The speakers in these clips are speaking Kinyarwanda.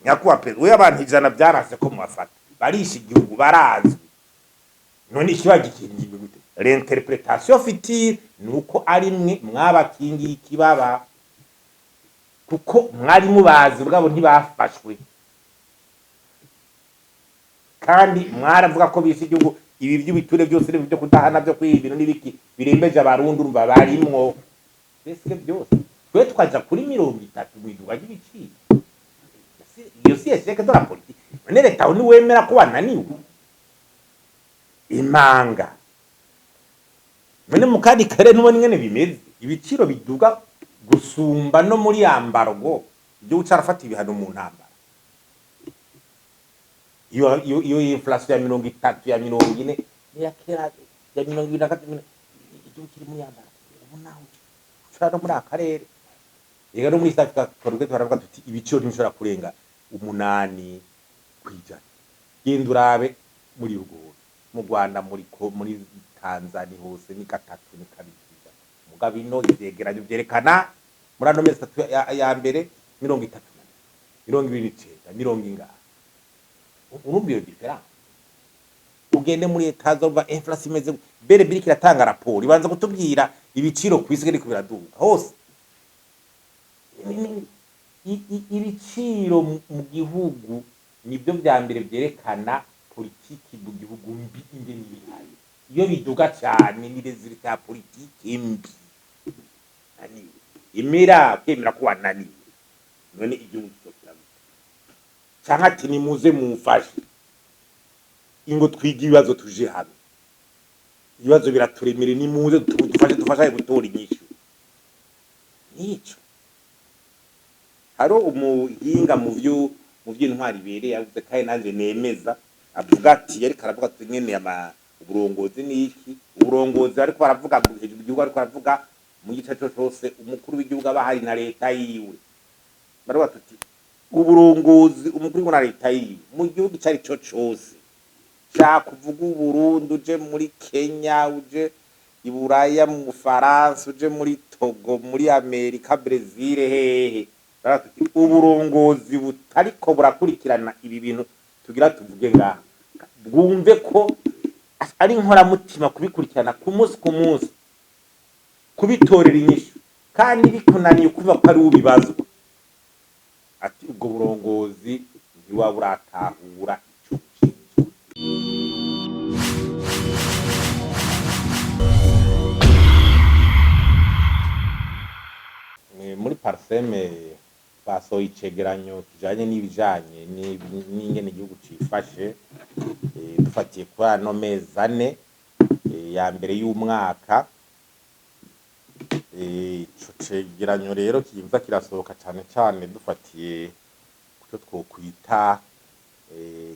nyakuba pe we abantu ijana byaranse ko mubafata barisha igihugu barazwi none ikiba gikingiye gute l'interprétation fictive nuko ari mwe mwabakingiye ikibaba kuko mwari mubazi bwabo ntibafashwe kandi mwaravuga ko bisha igihugu ibi by'ubiture byose byo kudahana byo kwibintu nibiki birembeje abarundi urumva barimwo bese byose twe twaja kuri 30 mwiduga y'ibiciro iyo si eseke de la politique none leta ni wemera ko wananiwe imanga none mukadi kare nubone ngene bimeze ibiciro biduga gusumba no muri yambargo byo ucarafata ibihano mu ntambara iyo inflation ya 30 ya 40 ya kera ya 2023 igihugu kiri muri yambara ubu naho ucara muri akarere yega no muri South Africa korwe twaravuga tuti ibiciro ntibishobora kurenga 8 kwijana genda urabe muri Ruguru mu Rwanda muri Tanzania hose ni 3 ni 2 mugabe ino ivyegeranyo vyerekana muri ano mezi 3 ya mbere 30 29 inga urumva iyo diferanse ugende muri etazo va inflation imeze bere biriki ratanga raporo ibanza kutubwira ibiciro kwisi ariko biraduka hose ibiciro mu gihugu nibyo bya mbere byerekana politiki mu gihugu mbi ingene bihari iyo biduga cyane ni resultat ya politiki mbi ani imira kwemera ko wananiwe none igihugu cyangwa ati nimuze mumfashe ingo twiga ibibazo tuje hano ibibazo biraturemere nimuze dufashe gutora inyishu nico haro umuhinga mu by'intwari bere yavuze kandi nanje nemeza avuga ati yari karavuga twengene ama uburongozi niki uburongozi ariko baravuga hejuru igihugu ariko baravuga mu gice cyose umukuru w'igihugu abahari na leta yiwe baravuga tuti uburongozi umukuru wa leta yiwe mu gihugu cyari cyo cyose cha kuvuga Uburundi uje muri Kenya uje iburaya mu France uje muri Togo muri Amerika Brazil hehe baratuti uburongozi butariko burakurikirana ibi bintu tugira tuvuge ngaha bwumve ko ari nkora mutima kubikurikirana ku munsi kubitorera inyishu kandi bikunaniye kuva ko ari ubibazwa ati ubwo burongozi ntiwa buratahura ico muri parseme basohoye icegeranyo kijanye n'ibijanye n'ingene igihugu cifashe dufatiye kuri ano mezi 4 ya mbere y'umwaka ico cegeranyo rero kiyimva kirasohoka cyane dufatiye kuco twokwita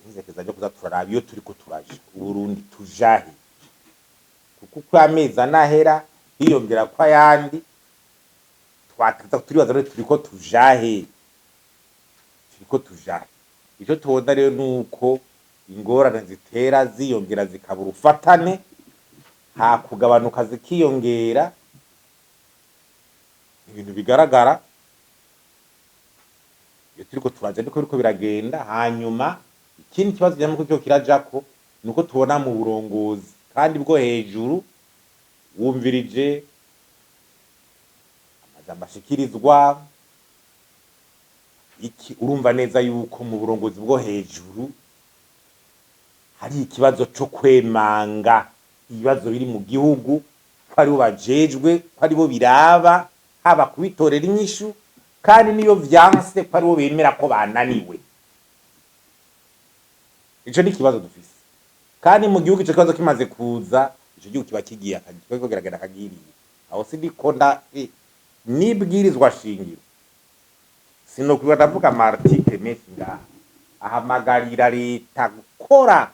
nk'izekeza ryo kuza turaraba iyo turiko turaje Uburundi tujahe kuko kwa mezi anahera hiyongera kwa yandi twataza turibaza rero turiko tujahe icyo tubona rero nuko ingorane zitera ziyongera zikabura ufatane hakugabanuka zikiyongera ibintu bigaragara iyo turiko turaje ndiko biriko biragenda hanyuma ikindi kibazo cyamwe cyo kirajako nuko tubona mu burongozi kandi bwo hejuru wumvirije amashikirizwa iki urumva neza yuko mu burongozi bwo hejuru hari ikibazo cyo kwemanga ibibazo biri mu gihugu ko ari bajejwe ko ari bo biraba haba kubitorera inyishu kandi niyo vyanse ko ari bo bemera ko bananiwe ico ni kibazo dufise kandi mu gihugu ico kibazo kimaze kuza ico gihugu kiba kigiye akagiko geragera kagiriye aho sidikonda nibwirizwa shingiro sino kuba ndavuga martike menshi ngaha ahamagarira leta gukora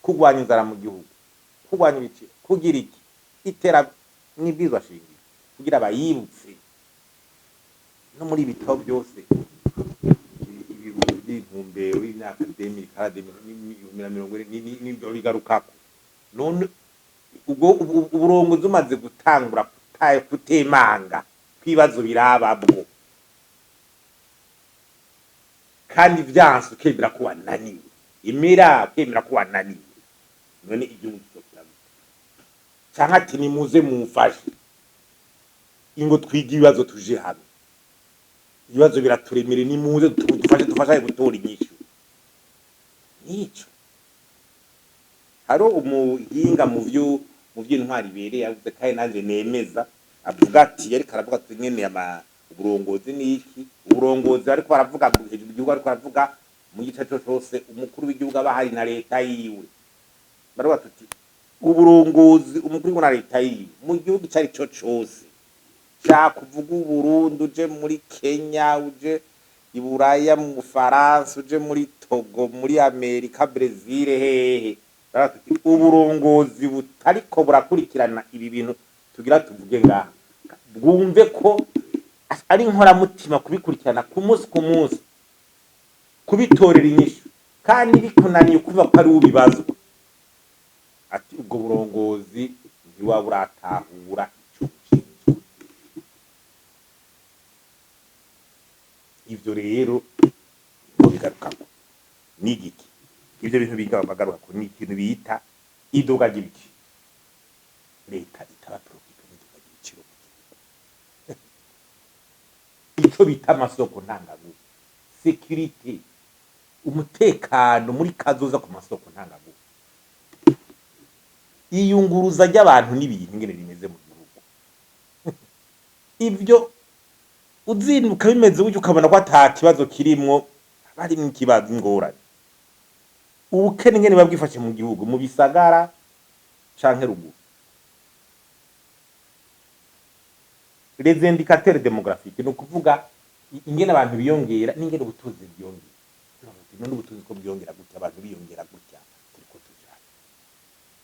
kugwanya inzara mu gihugu kugwanya ibiciro kugira iki itera nibwirizwa shingiro kugira abayibutse no muri bitabo byose ibintumbero y'imyaka 2040 n'ibyo bigarukako none ubwo uburongozi umaze gutangura kutemanga kwibazo birababwo kandi vyanse ukemera ko wananiwe imira ukemera ko wananiwe none igihugu cyokiramu canke ati nimuze mumfashe ingo twiga ibibazo tuje hamwe ibibazo biraturemere nimuze dufashe gutora inyishu nico haro umuhinga mu vy'intwari ibereye yavuze kandi nanje nemeza avuga ati ariko aravuga ati nyene uburongozi niki uburongozi ariko baravuga hejuru igihugu ariko baravuga mu gice cyose umukuru w'igihugu abahari na leta yiwe baravuga tuti uburongozi umukuru na leta yiwe mu gihugu cyari cyo cyose shaka kuvuga Uburundi uje muri Kenya uje iburaya mu Faransa uje muri Togo muri Amerika Brazil hehe baravuga tuti uburongozi butariko burakurikirana ibi bintu tugira tuvuge ngaha bwumve ko ari inkoramutima kubikurikirana ku munsi kubitorera inyishu kandi bikunaniye kuva ko ari ubibazwa ati ubwo burongozi ntiwa buratahura ico ivyo rero ngo bigarukako n'igiki ivyo bintu bagaruka ko ni ikintu bita iduga ry'ibiki leta itaba profite n'iduga ry'ibiciro ico bita amasoko ntangagufu security umutekano muri kazoza ku masoko ntangagufu iyunguruza ry'abantu n'ibintu ngene bimeze mu gihugu ivyo uzinduka bimeze uburyo ukabona ko atakibazo kirimwo bari mu kibazo ingorane ubukene ngene babwifashe mu gihugu mu bisagara canke ruguru les indicateurs démographiques no kuvuga ingene abantu biyongera n'ingene ubutunzi bwiyongera none ubutunzi ko bwiyongera gutya abantu biyongera gutya turiko tujana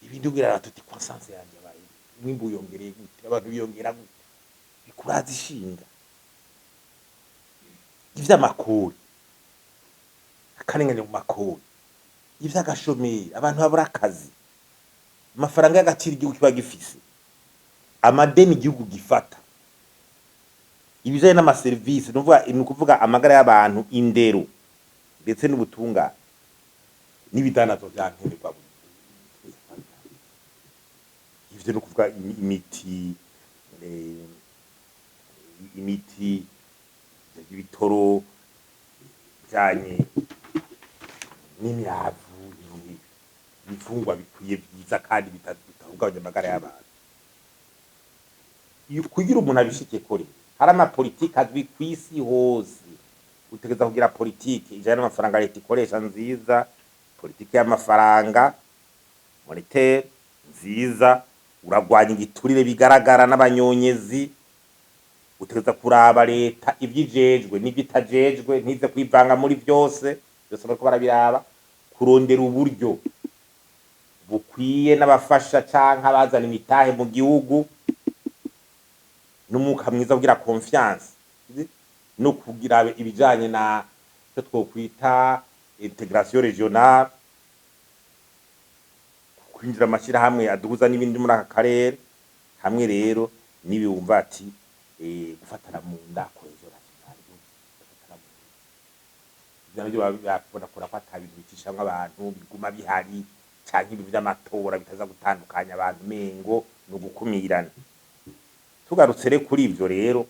ibindi ugira tuti croissance yanje abaye mwimbu uyongereye gutya abantu biyongera gutya bikuraza ishinga ivy'amakuru akarengane mu makuru ivy'agashomeri abantu babura akazi amafaranga y'agaciro igihugu kiba gifise amadeni igihugu gifata ibijanye n'amaserivisi ni ukuvuga amagara y'abantu indero ndetse n'ubutunga n'ibidanazo vya nkenerwa ivyo no kuvuga imiti ibitoro bijanye n'imyavu ibifungwa bikwiye vyiza kandi bitahungabanya amagara y'abantu kugira umuntu abishike kore hari amapolitike azwi kw'isi hose utegeza kugira politike ijanye n'amafaranga leta ikoresha nziza politike y'amafaranga monetaire nziza uragwanya igiturire bigaragara n'abanyonyezi utegeza kuraba leta ivyijejwe n'ivyitajejwe ntize kwivanga muri byose bariko barabiraba kurondera uburyo bukwiye n'abafasha canke abazana imitahe mu gihugu n'umuka mwiza kugira confiance no kugira ibijanye na cyo twokwita integration regionale kwinjira amashira hamwe aduhuza n'ibindi muri aka karere hamwe rero nibiyumva ati gufatana mu nda cohesion nationale gufatana mu nda bakubona ko atabintu bicishamwe abantu biguma bihari canke ibintu vy'amatora bitaza gutandukanya abantu mengo no gukumirana tugarutse rero kuri ivyo rero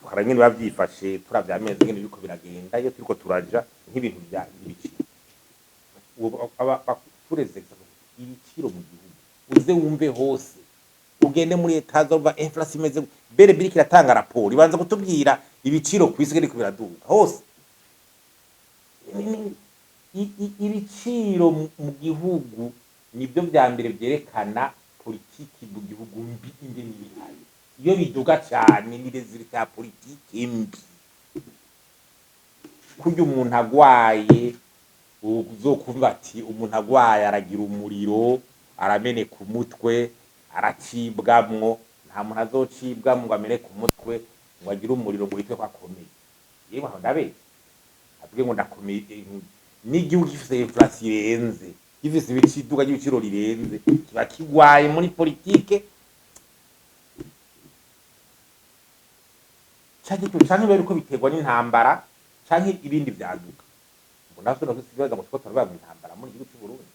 tukarangene bavyifashe turavyameze ngene biko biragenda iyo turiko turaja nk'ibintu bya ibiciro tureze ibiciro mu gihugu uze wumve hose ugende muri etazo va inflation imeze bere biriki ratanga raporo ibanza kutubwira ibiciro kwisi ngene biraduka hose ibiciro mu gihugu nibyo bya mbere byerekana politiki mu gihugu mbi ingene bihari iyo biduga cyane ni resultat ya politiki mbi kurya umuntu agwaye uzokumva ati umuntu agwaye aragira umuriro arameneka umutwe aracibwamwo nta muntu azocibwamwo ngo ameneke umutwe ngo agire umuriro ngo yitwe ko akomeye yewe aho ndabe avuge ngo ndakomeye n'igihugu gifise inflation irenze gifise ibiciduka ry'ibiciro rirenze kiba kigwaye muri politike canke bari ko biterwa n'intambara canke ibindi vyaduka ngo natwe no gusigaza ngo twotara bamwe intambara muri igihugu cy'u Burundi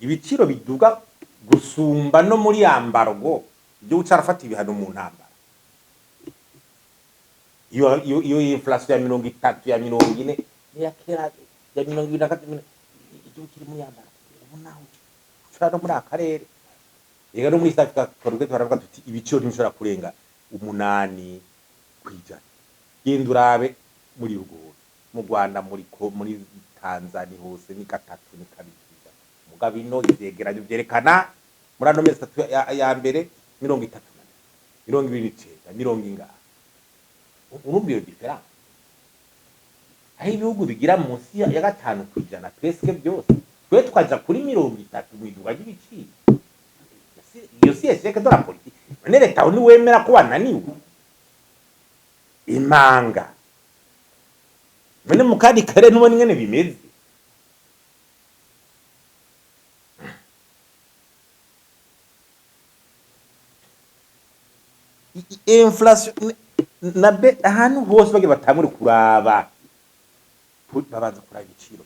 ibiciro biduga gusumba no muri yambargo igihugu carafata ibihano mu ntambara iyo inflation ya 30 ya 40 ya kera ya 2023 igihugu kiri muri yambara ubu naho ushara muri akarere yega no muri South Africa korwe twaravuga tuti ibiciro ntibishobora kurenga 8 kwijana genda urabe muri Ruguru mu Rwanda muri Tanzania hose ni 3 ni 2 mugabo ino ivyegeranyo vyerekana muri ano mezi 3 ya mbere 30 29 inga urumva iyo diferanse aho ibihugu bigira munsi ya 5 kwijana presque byose twe twaja kuri 30 mwiduga y'ibiciro iyo si eseke dora politiki none leta ni wemera ko wananiwe imanga none mukadi kare nubona ingene bimeze inflation nabe ahantu hose bage batangure kuraba babanza kuraba ibiciro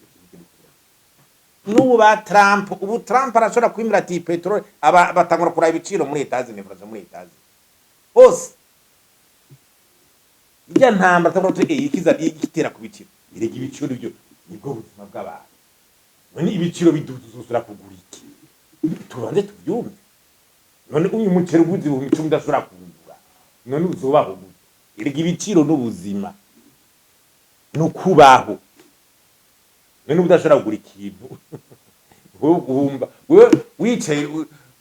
n'ubu ba Trump ubu Trump arashobora kwimira ati petrol batangura kuraba ibiciro muri etazi n'ifrance muri etazi hose ijya ntamba tabura tuye ikiza igitera ku biciro irega ibiciro byo nibwo buzima bw'abantu none ibiciro biduzuzura kugura iki tubanze tubyumve none uyu mucero ubuzi mu micumi ndashobora kugura none uzobaho gute irega ibiciro n'ubuzima no kubaho none udashobora kugura ikintu wowe guhumba wewe wicaye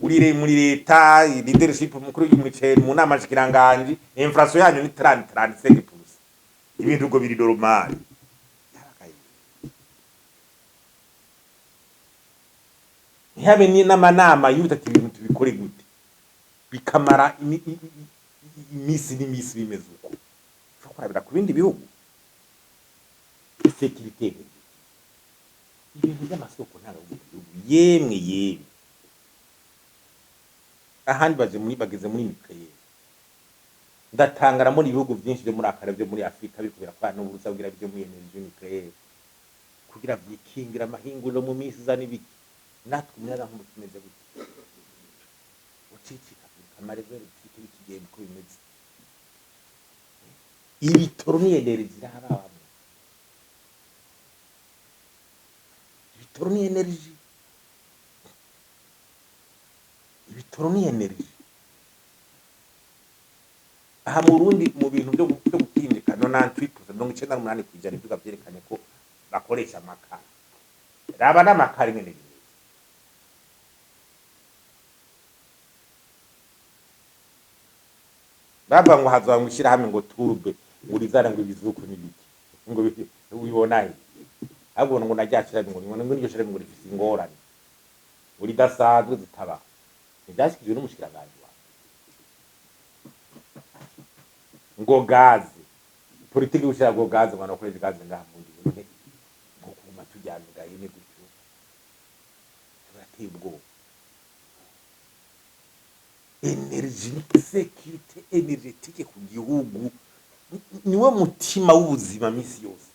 urire muri leta leadership mukuru y'umuceri mu nama shikiranganje inflation yanyu ni 35% ibintu ubwo biri normal ntihabe ni n'amanama y'ubutati ibintu tubikore gute bikamara imisi n'imisi bimeze uko ushobora kurabira ku bindi bihugu sécurité ibintu by'amasoko ntanga mu gihugu yemwe ahandi bageze muri nucleaire ndatangara muri ibihugu byinshi byo muri akara byo muri Afrika bikubira kwa n'uburusa bwira byo muri energy nucleaire kugira byikingira amahinguriro mu misi za nibiki natwe umwana nko tumeze gute ucicika amareveri cy'ikigiye biko bimeze ibitoro ni energy zirahaba ibitoro ni energy ibitoro ni energy aha mu Burundi mu bintu byo gutindika no 98% kwijana ibyo byerekanye ko bakoresha amakara raba n'amakara nyene baba ngo hazwa ngishira hamwe ngo turbe urizana ngo ibizuko n'ibiki ngo ubibona ahubwo ngo najyacira ngo n'iryo shere ngo rifise ingorane uri dasadwe zitaba ntibyashikijwe n'umushikiranganje wa ngo gaze politiki gushira ngo gaze ngo nakoresha gaze ngamundi none ngo kuma tujyamiga yene gutyo turateye ubwo energy sécurité énergétique ku gihugu niwe mutima w'ubuzima misi yose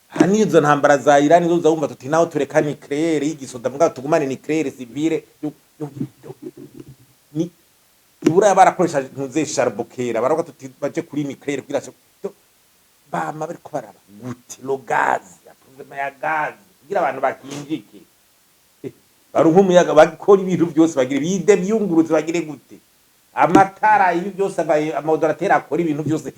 hanizo ntambara za Iran zo zawumva tuti naho tureka nucléaire y'igisoda mbwa tugumane nucléaire civile ni ibura barakoresha ntuze charbokera baravuga tuti baje kuri nucléaire kugira bama bari ko baraba gute lo gaz ya problema ya gaz kugira abantu bakinjike baruhu umuyaga bakora ibintu byose bagire bide byunguruze bagire gute amatara ibi byose amadoratera akora ibintu byose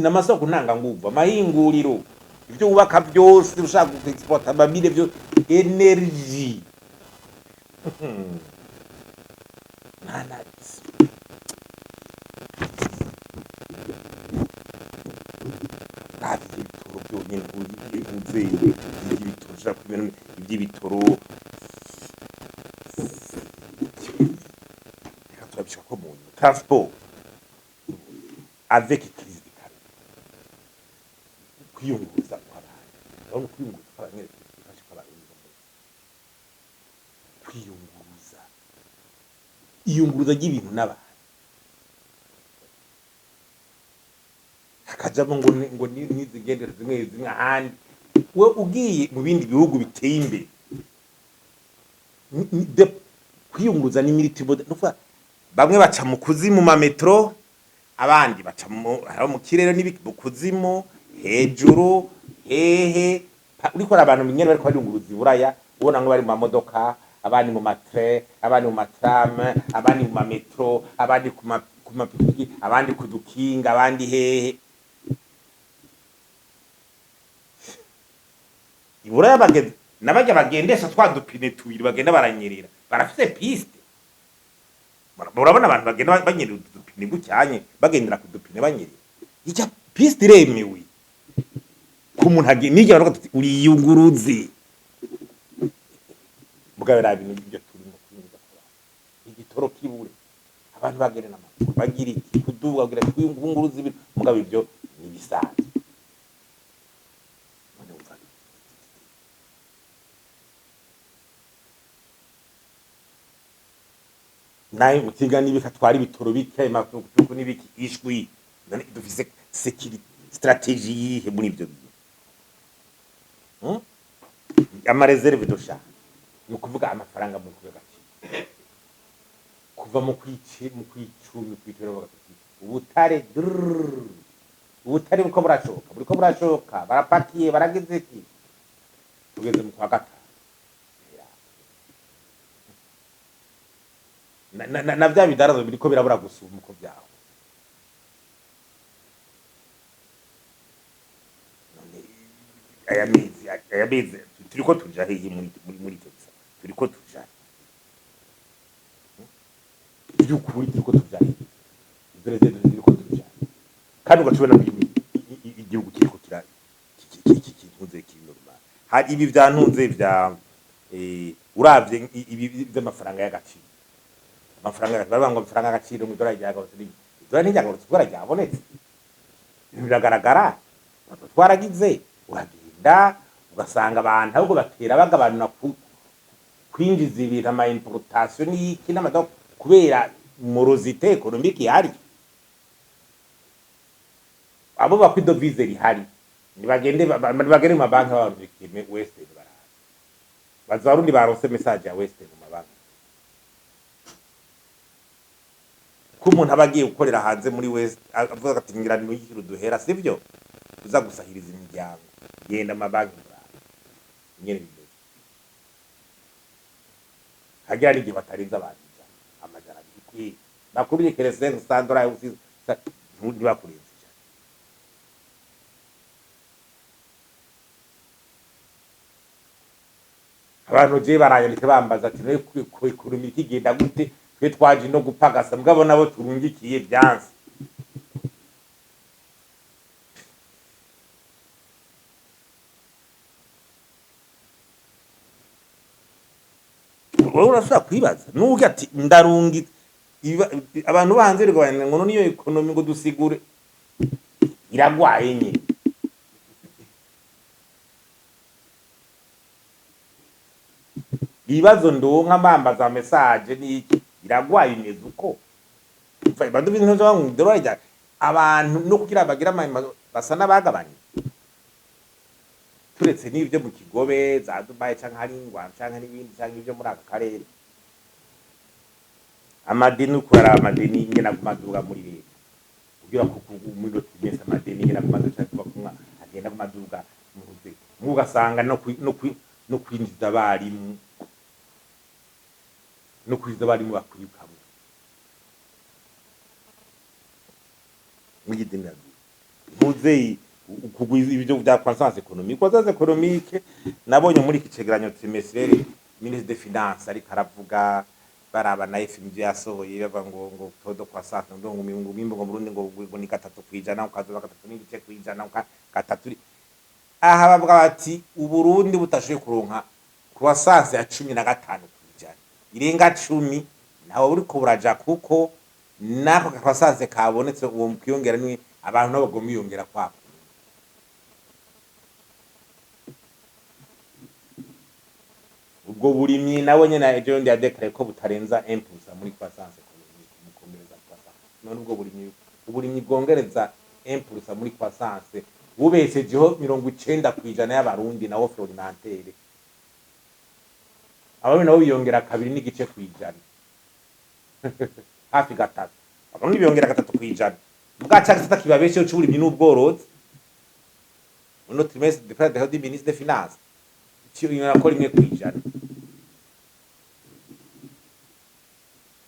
n'amasoko ntanga nguva amahinguriro ibyo ubaka byose ushaka export amabire byo energy nana ibitoro byonyine ubuze ibitoro ushaka kubona iby'ibitoro turabishaka ko mu transport avec crise de carburant kwiyunguruza kw'abantu urabona kwiyunguruza kw'abantu bifasha kw'abantu iyunguruza ry'ibintu n'abantu hakajamo ngo nizigendera zimwe ahandi we ugiye mu bindi bihugu biteye imbere kwiyunguruza n'imilitiboda nufa bamwe baca mu kuzimu ma metro abandi baca mu kirere mu kuzimu hejuru hehe uriko abantu binyene bariko bariyunguruza iburaya ubona ngo bari mu mamodoka abandi mu matre abandi mu matrame abandi mu metro abandi ku mapikipiki abandi ku dukinga abandi hehe iburaya bageze nabajya bagendesha twadupine tubiri bagenda baranyerera barafise piste urabona abantu bagenda banyerera udupine gucyanye bagendera ku dupine banyerera icya piste iremewe ku muntu nige baravuga ati uriyunguruze mugabo rabintu byo turimo kwinjiza kora igitoro kibure abantu bagere n'amakuru bagira iki kuduga kugira twiyunguruze ibintu mugabo ibyo ni bisanzwe nayo mutiga nibika twari bitoro bikaye mafuko nibiki ishwi dufise security strategy yihe muri ibyo ama reserve dosha ni kuvuga amafaranga mu kubega kuva mu kwicumi kwitero bagati ubutare buko burashoka barapakiye baragize ki tugeze mu kwa gatatu na bya bidarazo biriko birabura gusuma uko byaho aya mezi turiko tuja hehe muri cyo gisa turiko tuja byukuri turiko tuja hehe ibreze turiko tuja kandi ugacubona igihugu kiriko kira kintuze kinuruma hari ibi byantunze bya uravye ibi by'amafaranga y'agaciro amafaranga baba ngo amafaranga agaciro mu dolari ryagorotse dolari ntiryagorotse kubera ryabonetse biragaragara twaragize uragenda ugasanga abantu ahubwo batera bagabanura kwinjiza ibintu ama importation n'iki n'amadoka kubera morosité économique ihari abo bakwido vise rihari nibagende mu mabanki b'abantu western baraha bazarundi barose message ya western mu mabanki ko umuntu abagiye gukorera hanze muri west avuga ati ngira ni y'ikiru duhera sivyo uza gusahiriza imiryango genda amabanki nyene bibe hagira n'igihe batarinze abantu amajana bikwi bakubye keresen sandora usize ntundi bakurinze cyane abantu je barayandika bambaza ati no kurumira ikigenda gute twe twaje no gupagasa mugabo nabo turungikiye byanze wowe urashobora kwibaza nuko ati ndarungi abantu banze rwanda ngo niyo economy ngo dusigure iragwaye nyine ibibazo ndonka mbambaza message niki iragwaye imeze uko badu bintu zo ngidorajya abantu no kugira bagira basa nabagabanye turetse n'ibyo mu Kigobe za Dubai canke hari ingwa canke n'ibindi canke ibyo muri aka karere amadeni ukora amadeni ngena kumaduga muri leta kugira ko muri do tugesa amadeni ngena kumaduga cyangwa kumwa agenda kumaduga muze mugasanga no kwinjiza abarimu no kwinjiza abarimu bakwirukamo mwigidina muze kugwiza ibyo bya croissance économique croissance économique nabonye muri kicegeranyo trimestriel ministre des finances ari karavuga baraba na FMG yasohoye bava ngo todo croissance ngo mu Burundi ngo ni 3% ukazoba 3.9% gatatu aha bavuga bati Uburundi butashoye kuronka croissance ya 15% irenga 10 naho uri ko buraja kuko nako croissance kabonetse uwo mukiyongera ni abantu n'abagomba yongera kwako ubwo burimyi nawe nyene ejo ndi yadekare ko butarenza 1% muri croissance économique mu kongereza croissance none ubwo uburimyi bwongereza 1% muri croissance bubeshejeho 90% y'abarundi na offre alimentaire abarundi nabo biyongera kabiri n'igice kwijana hafi gatatu abarundi biyongera gatatu kwijana bwaca gisata kibabesheho c'uburimyi n'ubworozi uno trimestre de près de ministre des finances cyo yakora imwe kwijana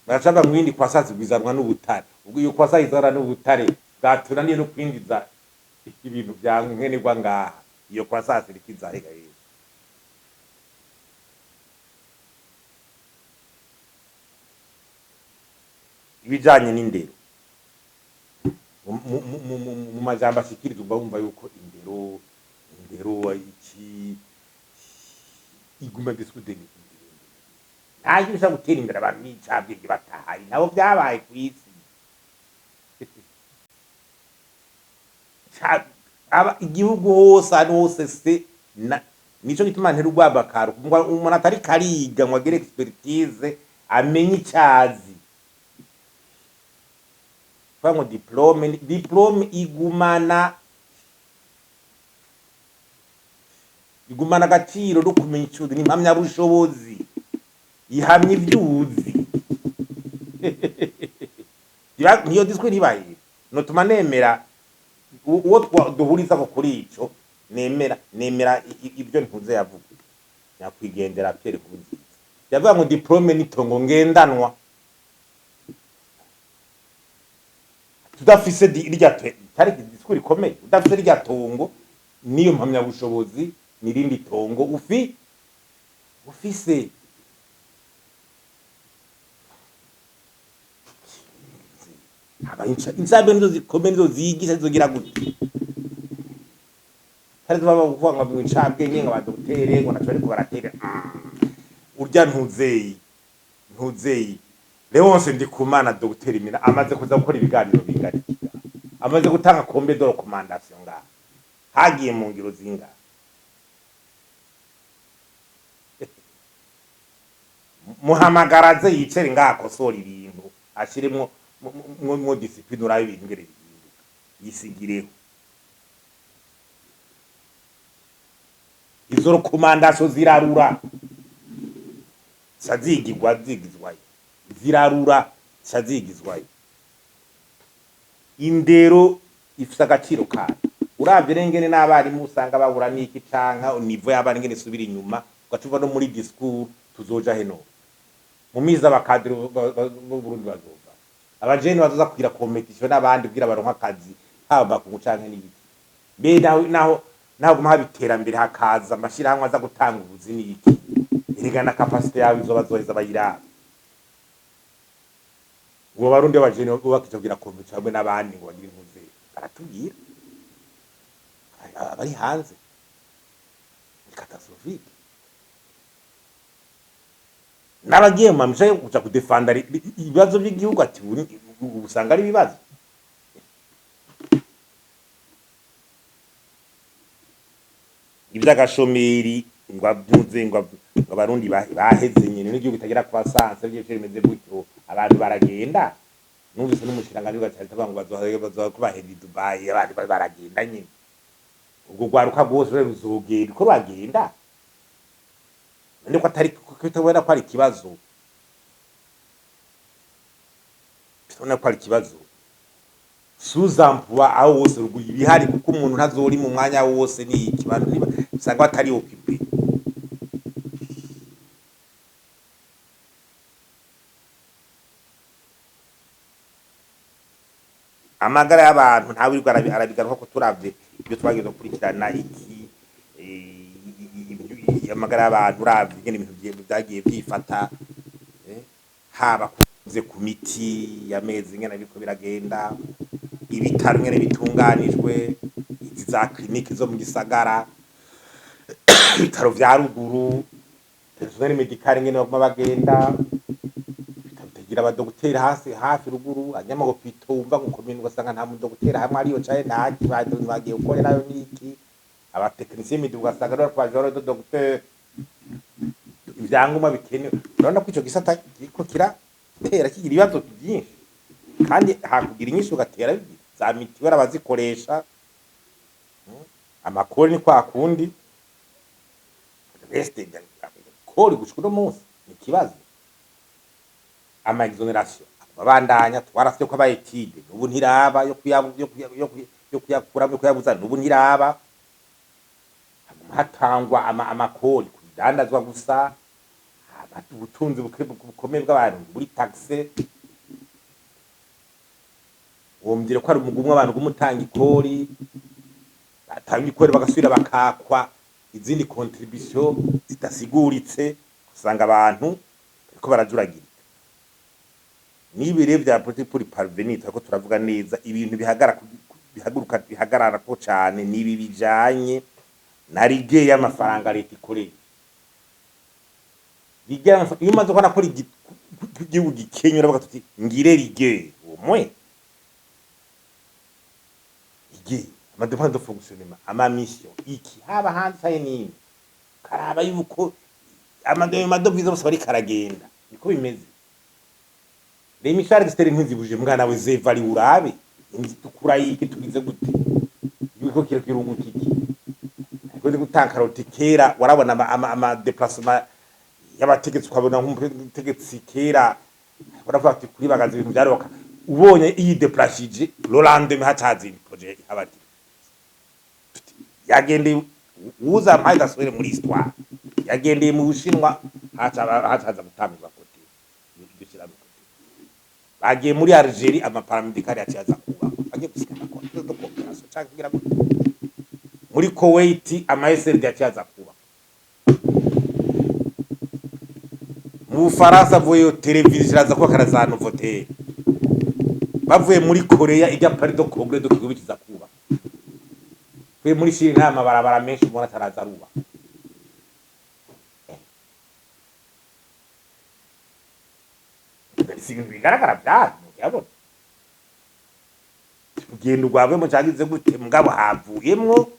baracaba mwindi kwasazi gwizanwa n'ubutare ubwo iyo kwasazi izara n'ubutare bwaturaniye no kwinjiza ibintu bya nkenerwa ngaha iyo kwasazi rikizahega yewe ibijanye n'indero mu majambo ashikiriza umva wumva yuko indero iki iguma discuter ntayo ushaka gutera imbere abantu n'icabwenge batahaye nabo byabaye ku isi igihugu hose ari hose se nico gituma ntera urwabakaro umuntu atari kariga ngo agire expertise amenye icyazi kwa ngo diplome igumana agaciro no kumenya icuzi n'impamya bushobozi ihamye ivyuzi niyo discourse ibaye no tuma nemera uwo duhuriza ko kuri ico nemera ibyo ntuze yavuga nyakwigendera Pierre Nkurunziza yavuga ngo diplome n'itongo ngendanwa tudafise irya tari discourse ikomeye udafise irya tongo niyo mpamya bushobozi nirindi tongo ufise insabe nizo zikomeye nizo zigisha zizogira gute hari baba kuvuga ngo incabwe nyenga badotere ngo naco ariko baratera urya ntuzeyi Leonce Ndikumana Dr Mina amaze kuza gukora ibiganiro bingarikira amaze gutanga kombe de recommandation ngaha hagiye mu ngiro zinga muhamagaraze yicere ngaha kosora ibintu ashiremwo mu discipline urabe ibintu ngere yisigireho izo recommandation zirarura zigizwayo zirarura zigizwayo indero ifise agaciro kayo uravye rengene n'abarimu usanga babura n'iki canka nivo y'abana ngene subira inyuma ugacuva no muri discours tuzoja heno mu miza abakadiri b'Uburundi bazova abajeni bazoza kugira competition n'abandi kugira baronka akazi haba ku canke n'ibiki be naho guma habiterambere hakaza amashirahamwe aza gutanga ubuzi n'iki irigana capacity yawe izo bazoheza bayiraba uwo barundi abajeni bakitogira competition hamwe n'abandi ngo bagire impuze baratubwira abari hanze ni catastrophique n'abagiye mu mamisha yo kuja kudefanda ibibazo by'igihugu ati usanga ari ibibazo iby'agashomeri ngo abarundi baheze nyine n'igihugu kitagira croissance byo bimeze gutyo abantu baragenda numvise n'umushiranganje ugacyarita ngo bazokubahera i Dubai abandi baragenda nyine ubwo gwaruka bwose rero uzogenda ko bagenda ndiko atari kutabona ko ari kibazo tubona ko ari kibazo suzampuwa aho wose bihari kuko umuntu ntazori mu mwanya wose ni ikibantu niba usanga atari occupé amagara y'abantu ntawe uri arabigaruka ko turavye ibyo twagiye gukurikirana iki amagara y'abantu uravye ingene ibintu byagiye byifata haba kuze ku miti y'amezi ingene biriko biragenda ibitaro ingene bitunganijwe izi za kliniki zo mu gisagara ibitaro vya ruguru personnel medical ingene bagenda bitagira abadogiteri hafi ruguru anyama hopito umva ngo komine ugasanga nta mudogiteri hamwe ariyo caye ntaki bagiye gukorerayo niki abatekinisiye midi ugasanga rero kwa joro do docteur ivyangoma bikenewe urabona ko ico gisata kiriko kiratera kigira ibibazo byinshi kandi hakugira inyishu gatera za mitiwera bazikoresha amakori ni kwa kundi reste kori gushika no munsi ni kibazo ama exoneration babandanya twarafite ko abayetide ubu ntiraba yo kuyakura yo kuyabuza ubu ntiraba hatangwa amakori kudandazwa gusa ubutunzi bukomeye bw'abantu buri taxe wumvire ko ari umugumwe abantu gumutanga ikori batanga ikori bagasubira bakakwa izindi contribution zitasiguritse usanga abantu ariko barajuragira nibire vya politique pour parvenir ko turavuga neza ibintu bihagarara ko cyane nibi bijanye na rige y'amafaranga leta ikoreye rige iyo maze ko nakora igihugu gikenyura bagatuti ngire rige umwe rige amademande de fonctionnement ama mission iki haba hanze nini karaba yuko amadovize bose bari karagenda niko bimeze les mishari externe ntizibuje mwana we zevari urabe tukura yiki tugize gute yuko kirungu kiki kwende gutanga karoti kera warabona ama déplacement y'abategetsi ukabona nk'umutegetsi kera baravuga ati kuri bagaze ibintu byaroka ubonye iyi déplacije Rolande mihatazi projet habati yagendeye uza mpaka asubire muri histoire yagendeye mu Bushinwa hataza gutangwa kote dushyira mu kote bagiye muri Algeria amaparamedikari yaciyaza kuba bagiye gusikana ko do coopération cyangwa kugira ngo muri Kuwait ama SRD yaciyaza kuba mu Faransa vuye televiziyo raza ko karazano voter bavuye muri Korea ijya Paris do Congrès do kigobikiza kuba kwe muri shiri nta mabarabara menshi umuntu ataraza ruba ibintu bigaragara bya yabona ugenda ugwawe mu cyagize gute mugabo havuyemwo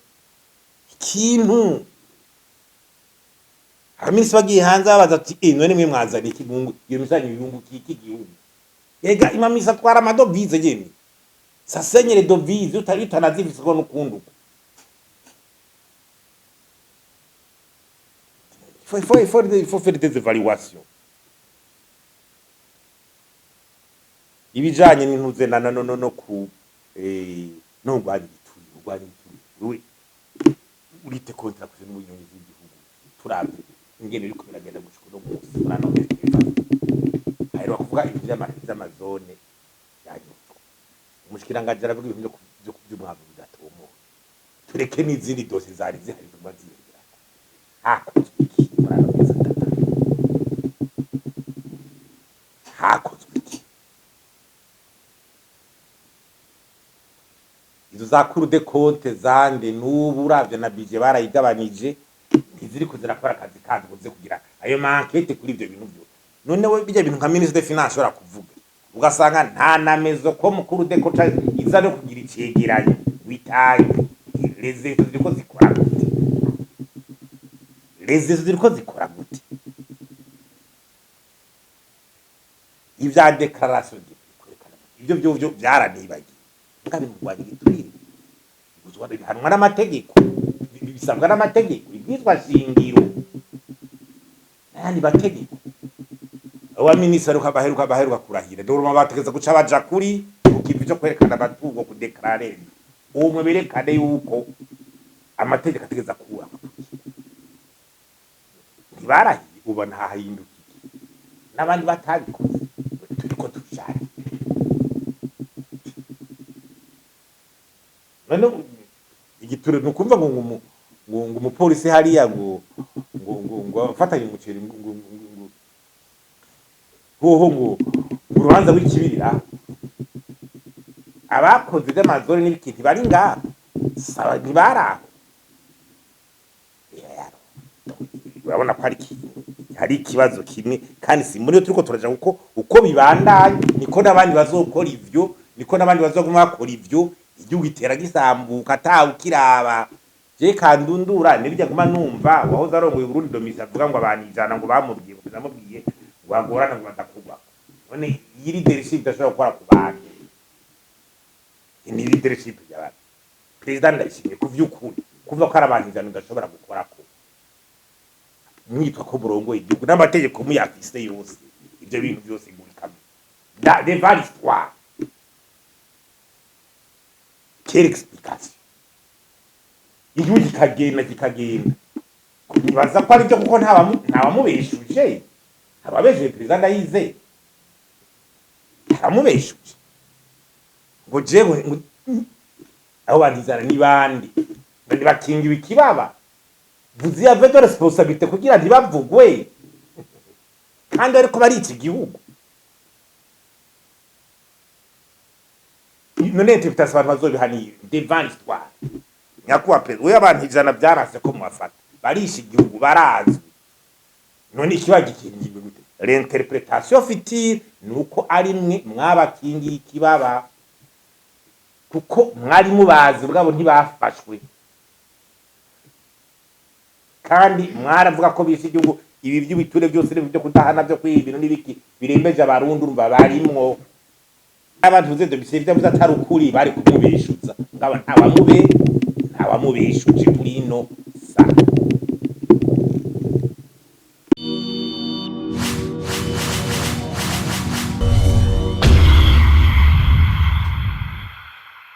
ikintu abaminsi bagiye hanze babaza ati none mwe mwazana ikigungu iyo misanye ibirungu kiki gihugu ega imamisa atwara amadovize yene sasenyere dovize utanazivise ko nukunduka il faut faire des évaluations ibijanye n'intuze no ku no ngwanye we urite kontra kuje n'ubunyonyi bw'igihugu turabye ingene biko biragenda gushika no munsi urano ahero kuvuga ibintu by'amazone yanyuko umushikiranganje aravuga ibintu byo by'umwabo bidatomo tureke n'izindi dosi zari zihari baziyongera hakozwe iki urano neza hakozwe iki izo zakuru de compte zande n'ubu uravye na budget barayigabanije ntiziri kuzirakora akazi kazi kuze kugira ayo mankete kuri ibyo bintu byo none we bijya bintu nka ministre de finance ora kuvuga ugasanga nta namezo ko mukuru de compte iza no kugira icegeranyo witange rezezo ziriko zikora gute rezezo ziriko zikora gute ivya declaration ibyo byo byaranibagiye ngabe mugwanye giturire uzwara bihanwa n'amategeko bisabwa n'amategeko ibwizwa shingiro nani bategeko wa ministre ukabaheruka kurahira dore bategeza guca baja kuri ukivi cyo kwerekana abatugo ku declarer umwe berekane yuko amategeko ategeza kuba ntibarahiye ubona hahinduka n'abandi batabikoze turiko tushara none igiture nukumva ngo umupolisi hariya ngo afatanye umuceri ngo urubanza w'ikibirira abakoze by'amazore n'ibikintu bari ngaha saba ntibaraho urabona ko hari ikibazo kimwe kandi si muri yo turiko turaja kuko uko bibandanye niko n'abandi bazokora ivyo niko n'abandi bazoguma bakora ivyo igihugu itera gisambuka atawe kiraba je kandundura nibijya guma numva wahoze arongoye Uburundi domisa avuga ngo abantu ijana ngo bamubwiye ngo namubwiye ngo agorana ngo badakurwa none iyi leadership idashobora gukora ku bantu ni leadership y'abantu president ndashimye ku vy'ukuri kuva ko ari abantu ijana udashobora gukora ko mwitwa ko murongo igihugu n'amategeko muyafise yose ibyo bintu byose ngurikamwe de varie histoire quelle explication igihugu kikagenda nibaza ko ari byo kuko ntawamubeshuje ababeshuje perezida ndayize ntabamubeshuje ngo jewe aho bandizana n'ibandi bakingiwe ikibaba vuzi ya vedo responsabilité kugira ntibavugwe kandi ariko bari iki gihugu none interpretation abantu bazobihanira devant histoire nyakuwa pe we abantu ijana byaranse ko mubafata barisha igihugu barazwi none ikibazo kingiwe gute l'interprétation fictive nuko ari mwe mwabakingiye ikibaba kuko mwari mubazi bwabo ntibafashwe kandi mwaravuga ko bisha igihugu ibi by'ubiture byose byo kudahana byo kwibintu n'ibiki birembeje abarundi urumva barimwo abantu uze de bisevya muzatari ukuri bari kumubeshuza ngaba ntawamubeshuje kuri ino sa